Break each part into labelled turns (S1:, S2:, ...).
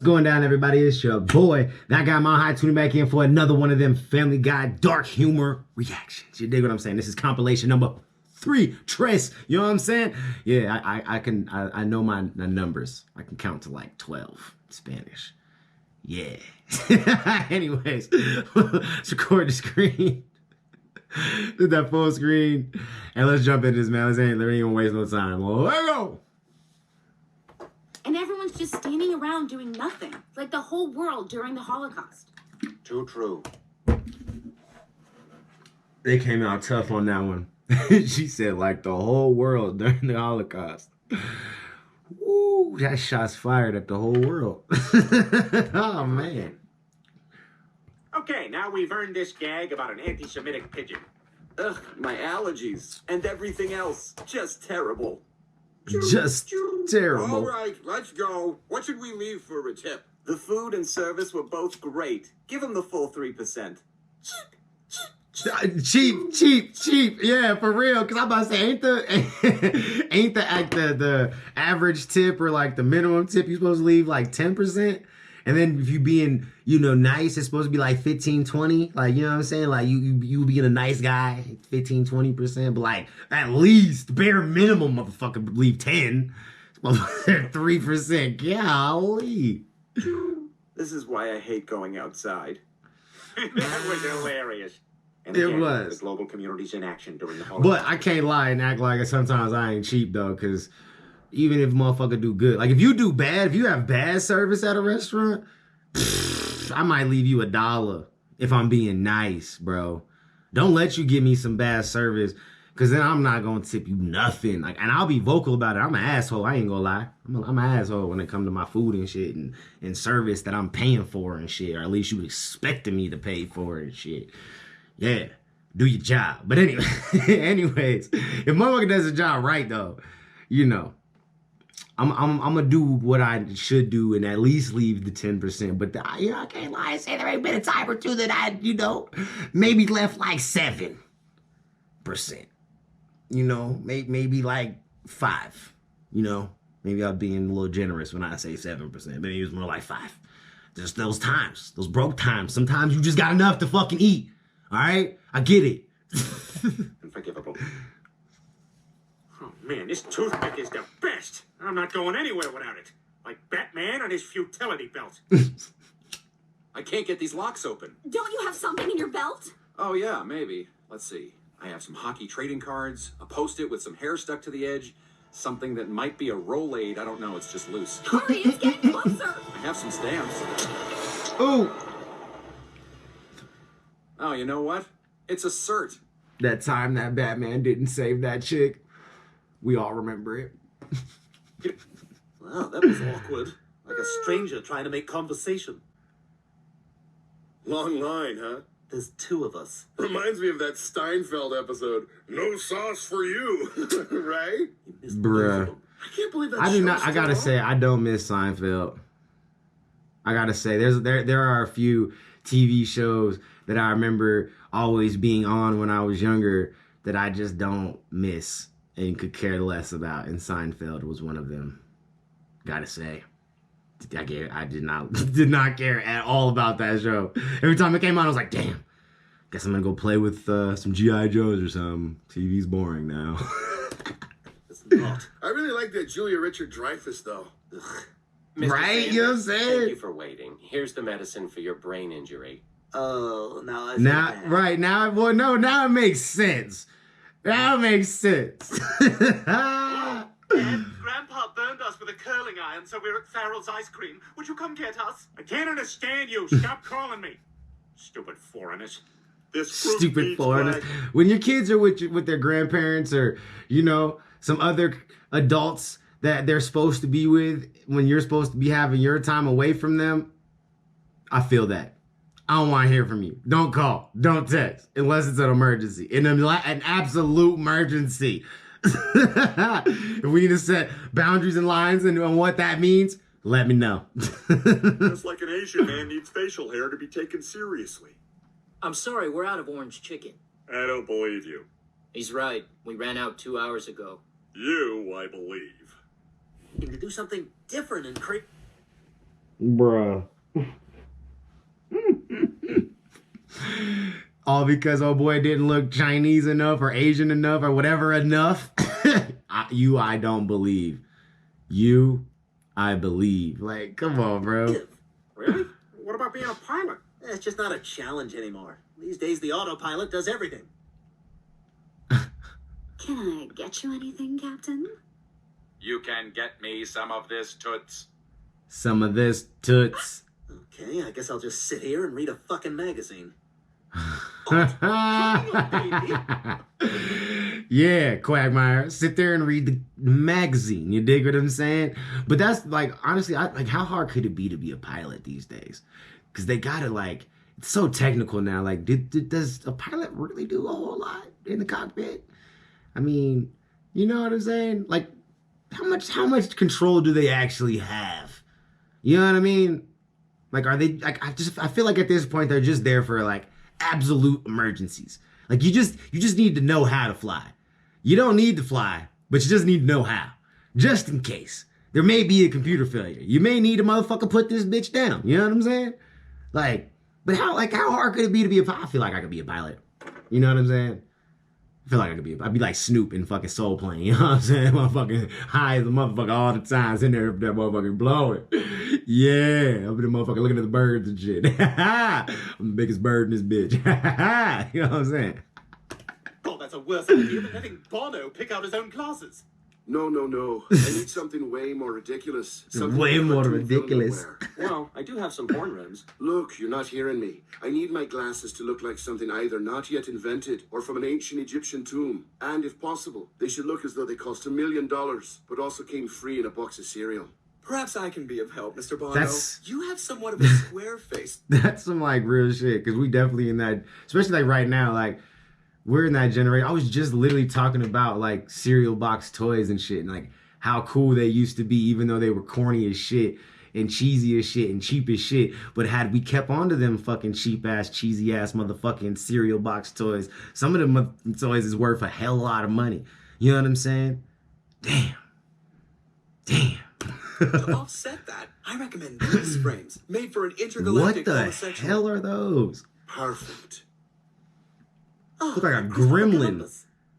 S1: going down, everybody? It's your boy, that guy Mile High, tuning back in for another one of them Family Guy dark humor reactions. You dig what I'm saying? This is compilation number 3, Tres. You know what I'm saying? Yeah, I know my numbers. I can count to like 12 in Spanish. Yeah. Anyways, let's record the screen. Did that full screen, and let's jump into this, man. Let's ain't even waste no time. Let's go.
S2: And everyone's just standing around doing nothing, like the whole world during the Holocaust.
S3: Too true.
S1: They came out tough on that one. She said, like the whole world during the Holocaust. Woo, that shot's fired at the whole world. Oh, man.
S3: Okay, now we've earned this gag about an anti-Semitic pigeon.
S4: Ugh, my allergies and everything else. Just terrible.
S1: Just terrible.
S4: All right, let's go. What should we leave for a tip? The food and service were both great. Give them the full 3%.
S1: Cheap. Yeah, for real. Cause I'm about to say, ain't the average tip or like the minimum tip you supposed to leave like 10%? And then if you being, nice, it's supposed to be like 15, 20. Like, you know what I'm saying? Like you being a nice guy, 15, 20%. But like at least bare minimum, motherfucker, leave 10. 3%. Golly.
S4: This is why I hate going outside.
S3: That was hilarious.
S4: And
S1: It
S4: again,
S1: was.
S3: The global community's in action during the Holocaust.
S1: But I can't lie and act like sometimes I ain't cheap though, because even if motherfucker do good, like if you do bad, if you have bad service at a restaurant, I might leave you $1 if I'm being nice, bro. Don't let you give me some bad service, because then I'm not gonna tip you nothing. Like, and I'll be vocal about it. I'm an asshole. I ain't gonna lie. I'm an asshole when it comes to my food and shit and service that I'm paying for and shit, or at least you expecting me to pay for it and shit. Yeah, do your job. But anyway, anyways, if motherfucker does his job right though, I'm gonna do what I should do and at least leave the 10%. But I can't lie and say there ain't been a time or two that I, maybe left like 7%. Maybe like 5. Maybe I'm being a little generous when I say 7%, but maybe it was more like 5. Just those times, those broke times. Sometimes you just got enough to fucking eat. All right, I get it.
S3: Unforgivable. Oh man, this toothpick is the best. I'm not going anywhere without it. Like Batman on his futility belt.
S4: I can't get these locks open.
S2: Don't you have something in your belt?
S4: Oh yeah, maybe. Let's see. I have some hockey trading cards, a Post-it with some hair stuck to the edge, something that might be a Rolade. I don't know, it's just loose.
S2: Hurry, it's getting closer.
S4: I have some stamps.
S1: Ooh.
S4: Oh, you know what? It's a cert.
S1: That time that Batman didn't save that chick. We all remember it.
S5: Wow, that was awkward. Like a stranger trying to make conversation.
S6: Long line, huh?
S5: There's 2 of us.
S6: Reminds me of that Seinfeld episode, No Sauce for You, right?
S5: You missed
S1: Bruh.
S5: both of them. I can't believe that
S1: I do not.
S5: show's
S1: I gotta
S5: still
S1: say,
S5: on.
S1: I don't miss Seinfeld. I gotta say, there are a few TV shows that I remember always being on when I was younger that I just don't miss and could care less about, and Seinfeld was one of them. Gotta say, I did not care at all about that show. Every time it came on, I was like, damn. Guess I'm gonna go play with some G.I. Joes or something. TV's boring now.
S5: It's not.
S6: I really like that Julia Richard-Dreyfuss, though.
S5: Ugh.
S1: Right? You know what I'm
S7: Thank
S1: saying?
S7: you for waiting. Here's the medicine for your brain injury.
S5: Oh, now I feel
S1: Now,
S5: bad.
S1: right now, well, no, now it makes sense. Now it makes sense.
S8: Dad, Grandpa burned us with a curling iron, so we're at Farrell's Ice Cream. Would you come get us?
S3: I can't understand you. Stop calling me. Stupid foreigners.
S6: This fruit
S1: Stupid
S6: beats
S1: foreigners.
S6: black.
S1: When your kids are with their grandparents or, some other adults that they're supposed to be with, when you're supposed to be having your time away from them, I feel that. I don't want to hear from you. Don't call. Don't text. Unless it's an emergency. An absolute emergency. If we need to set boundaries and lines and what that means, let me know.
S6: Just like an Asian man needs facial hair to be taken seriously.
S9: I'm sorry, we're out of orange chicken.
S6: I don't believe you.
S9: He's right. We ran out 2 hours ago.
S6: You, I believe.
S5: And to do something different and create.
S1: Bruh. All because old boy didn't look Chinese enough or Asian enough or whatever enough. I don't believe. I believe. Like, come on, bro.
S3: Really? What about being a pilot?
S5: It's just not a challenge anymore. These days, the autopilot does everything.
S2: Can I get you anything, Captain?
S4: You can get me some of this toots.
S1: Some of this toots.
S5: Okay, I guess I'll just sit here and read a fucking magazine.
S1: Yeah, Quagmire. Sit there and read the magazine. You dig what I'm saying? But that's like, honestly, how hard could it be to be a pilot these days? Because they gotta it's so technical now. Like, does a pilot really do a whole lot in the cockpit? I mean, you know what I'm saying? Like, how much control do they actually have? You know what I mean? Like, are they I feel like at this point they're just there for absolute emergencies. Like, you just need to know how to fly. You don't need to fly, but you just need to know how. Just in case. There may be a computer failure. You may need a motherfucker put this bitch down. You know what I'm saying? But how hard could it be to be a pilot? I feel like I could be a pilot. You know what I'm saying? I feel like I'd be like Snoop in fucking Soul Plane. You know what I'm saying? Motherfucking high as a motherfucker all the time. Sitting there with that motherfucking blowing. Yeah. I'll be the motherfucker looking at the birds and shit. I'm the biggest bird in this bitch. You know what I'm saying?
S8: Oh, that's a worse idea than letting Bono pick out his own classes.
S6: No. I need something way more ridiculous. Something
S1: Way
S6: that
S1: more
S6: cartoon villain would
S1: ridiculous.
S6: wear.
S4: Well, I do have some porn rims.
S6: Look, you're not hearing me. I need my glasses to look like something either not yet invented or from an ancient Egyptian tomb. And if possible, they should look as though they cost $1 million, but also came free in a box of cereal.
S10: Perhaps I can be of help, Mr. Bono.
S1: That's-
S10: You have somewhat of a square face.
S1: That's some real shit. Because we definitely in that, especially right now, we're in that generation. I was just literally talking about cereal box toys and shit and how cool they used to be, even though they were corny as shit and cheesy as shit and cheap as shit. But had we kept on to them fucking cheap ass, cheesy ass motherfucking cereal box toys, some of them toys is worth a hell lot of money. You know what I'm saying? Damn.
S10: To offset that, I recommend these frames, made for an
S1: What
S10: intergalactic
S1: the
S10: homosexual.
S1: hell are those?
S6: Perfect.
S1: Look like a gremlin.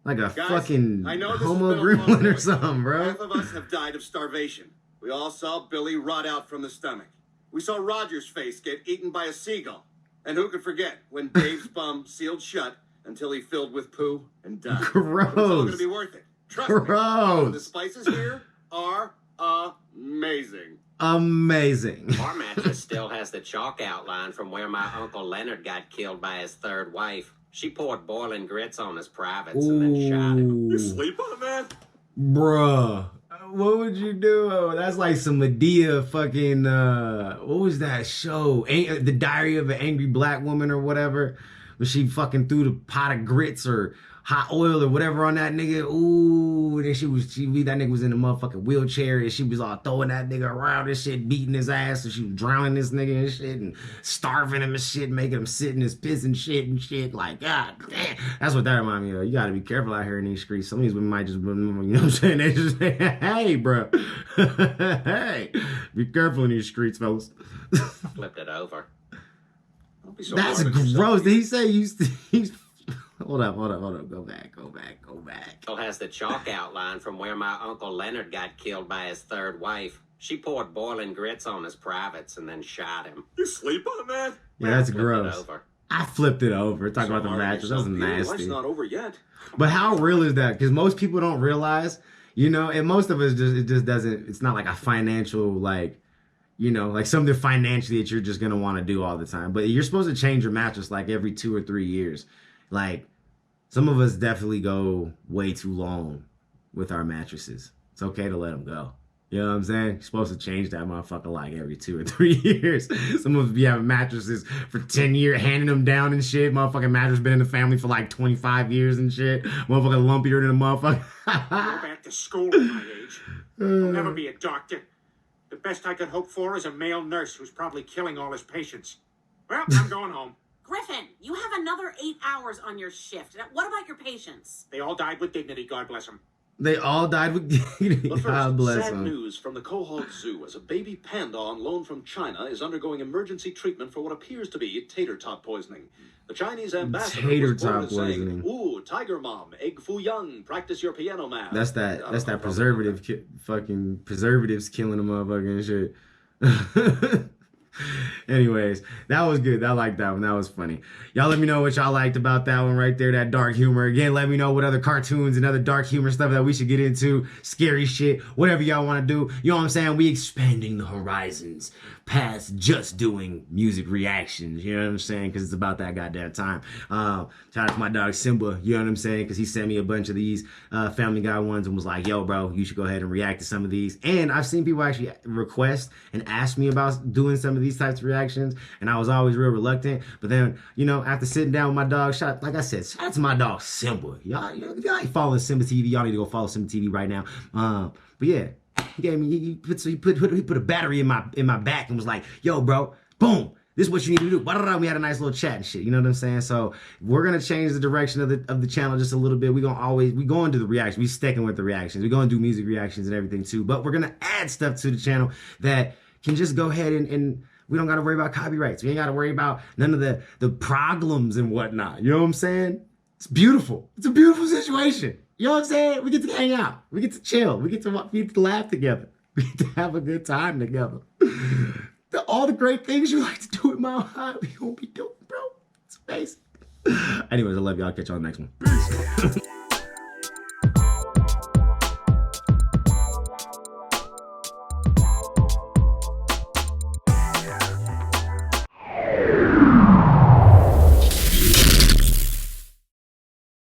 S1: Like a
S3: Guys,
S1: fucking
S3: I know this has
S1: homo
S3: been a long
S1: gremlin or
S3: day.
S1: something, bro.
S3: Half of us have died of starvation. We all saw Billy rot out from the stomach. We saw Roger's face get eaten by a seagull. And who could forget when Dave's bum sealed shut until he filled with poo and died.
S1: Gross.
S3: It's all going to be worth it. Trust me.
S1: Gross.
S3: The spices here are amazing.
S1: Amazing.
S7: Our mattress still has the chalk outline from where my Uncle Leonard got killed by his third wife. She poured boiling grits on his privates and then shot him.
S8: You sleep on that?
S1: Bruh. What would you do? Oh, that's like some Medea fucking, what was that show? The Diary of an Angry Black Woman or whatever. When she fucking threw the pot of grits or hot oil or whatever on that nigga. Ooh, then that nigga was in a motherfucking wheelchair and she was all throwing that nigga around and shit, beating his ass, and she was drowning this nigga and shit and starving him and shit, making him sit in his piss and shit. Like, God damn. That's what that reminded me of. You gotta be careful out here in these streets. Some of these women might just, you know what I'm saying? They just say, hey, bro. Hey, be careful in these streets, fellas.
S7: Flipped it over.
S4: Don't be so
S1: That's
S4: hard on yourself.
S1: gross. Did he say he's Hold up. Go back.
S7: Still has the chalk outline from where my Uncle Leonard got killed by his third wife. She poured boiling grits on his privates and then shot him.
S8: You sleep on that?
S1: Yeah, that's
S7: Flipped it
S1: gross.
S7: over.
S1: I flipped it over. Talking about the
S4: hard on
S1: mattress. That was
S4: yourself, Peter. Life's
S1: nasty.
S4: not over yet.
S1: But how real is that? Because most people don't realize, and most of us it just doesn't, it's not like a financial, something financially that you're just going to want to do all the time. But you're supposed to change your mattress every 2 or 3 years. Some of us definitely go way too long with our mattresses. It's okay to let them go. You know what I'm saying? You're supposed to change that motherfucker every 2 or 3 years. Some of us be having mattresses for 10 years, handing them down and shit. Motherfucking mattress been in the family for 25 years and shit. Motherfucker lumpier than a motherfucker.
S3: Go back to school at my age. I'll never be a doctor. The best I could hope for is a male nurse who's probably killing all his patients. Well, I'm going home.
S2: Griffin, you have another 8 hours on your shift. Now, what about your patients?
S3: They all died with dignity, God bless them.
S1: They all died with dignity.
S11: But
S1: God
S11: first,
S1: bless
S11: sad
S1: them.
S11: news from the Quahog Zoo as a baby panda on loan from China is undergoing emergency treatment for what appears to be tater tot poisoning. The Chinese ambassador
S1: Tater
S11: was quoted
S1: tot
S11: as saying,
S1: poisoning.
S11: "Ooh, tiger mom, egg foo young, practice your piano math."
S1: That's
S11: I don't know,
S1: that
S11: probably
S1: preservative fucking preservatives killing a motherfucker and shit. Anyways, that was good. I liked that one. That was funny. Y'all let me know what y'all liked about that one right there, that dark humor. Again, let me know what other cartoons and other dark humor stuff that we should get into. Scary shit, whatever y'all want to do. You know what I'm saying? We expanding the horizons past just doing music reactions. You know what I'm saying? Because it's about that goddamn time. Shout out to my dog Simba. You know what I'm saying? Because he sent me a bunch of these Family Guy ones and was like, yo, bro, you should go ahead and react to some of these. And I've seen people actually request and ask me about doing some of these types of reactions, and I was always real reluctant. But then, you know, after sitting down with my dog, like I said, shout out to my dog Simba. Y'all, if y'all ain't following Simba TV, y'all need to go follow Simba TV right now. But yeah, he gave me, he put a battery in my back and was like, yo, bro, boom, this is what you need to do. We had a nice little chat and shit. You know what I'm saying? So we're gonna change the direction of the channel just a little bit. We going to the reaction. We sticking with the reactions. We're gonna do music reactions and everything too. But we're gonna add stuff to the channel that can just go ahead and we don't got to worry about copyrights. We ain't got to worry about none of the problems and whatnot. You know what I'm saying? It's beautiful. It's a beautiful situation. You know what I'm saying? We get to hang out. We get to chill. We get to laugh together. We get to have a good time together. All the great things you like to do with my heart, we gonna be doing, bro. It's amazing. Anyways, I love y'all. Catch y'all next one. Peace.